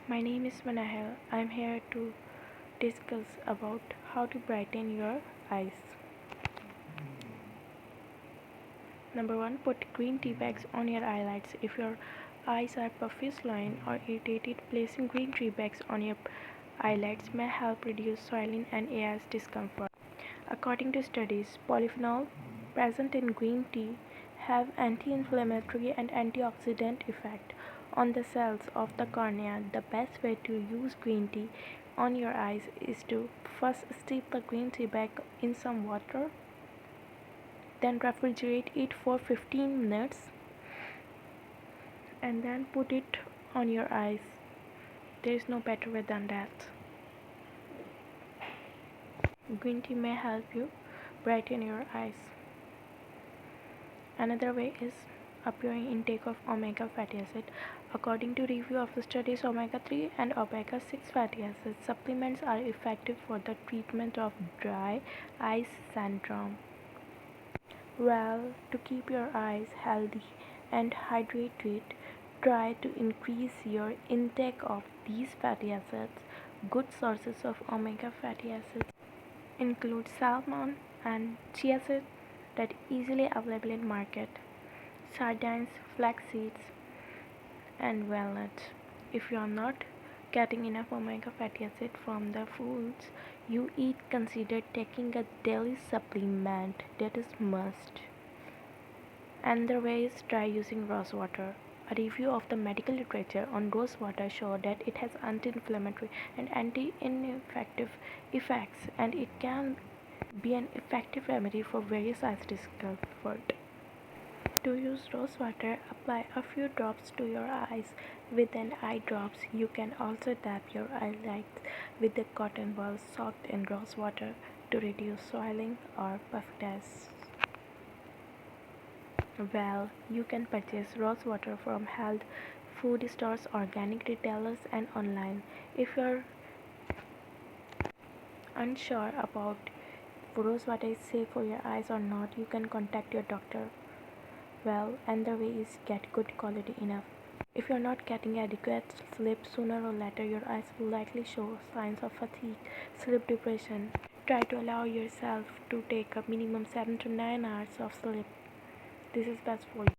My name is Manahel. I'm here to discuss about how to brighten your eyes. Number 1, put green tea bags on your eyelids. If your eyes are puffy, swollen, or irritated, placing green tea bags on your eyelids may help reduce swelling and eyes discomfort. According to studies, polyphenols present in green tea have anti-inflammatory and antioxidant effect on the cells of the cornea. The best way to use green tea on your eyes is to first steep the green tea bag in some water, then refrigerate it for 15 minutes, and then put it on your eyes. There is no better way than that. Green tea may help you brighten your eyes. Another way is appearing intake of omega fatty acid. According to review of the studies, omega-3 and omega-6 fatty acid supplements are effective for the treatment of dry eye syndrome. Well, to keep your eyes healthy and hydrated, try to increase your intake of these fatty acids. Good sources of omega fatty acids include salmon and chia seeds that easily available in market, sardines, flax seeds, and walnuts. If you are not getting enough omega fatty acid from the foods you eat, consider taking a daily supplement that is must. Another way is try using rose water. A review of the medical literature on rose water showed that it has anti-inflammatory and anti-infective effects, and it can be an effective remedy for various eye discomfort. To use rose water, apply a few drops to your eyes with an eye drops. You can also tap your eyelids with a cotton ball soaked in rose water to reduce swelling or puffiness. Well, you can purchase rose water from health food stores, organic retailers, and online. If you're unsure about if rose water is safe for your eyes or not, you can contact your doctor. Well, and the way is get good quality enough. If you're not getting adequate sleep, sooner or later your eyes will likely show signs of fatigue, sleep depression. Try to allow yourself to take a minimum 7 to 9 hours of sleep. This is best for you.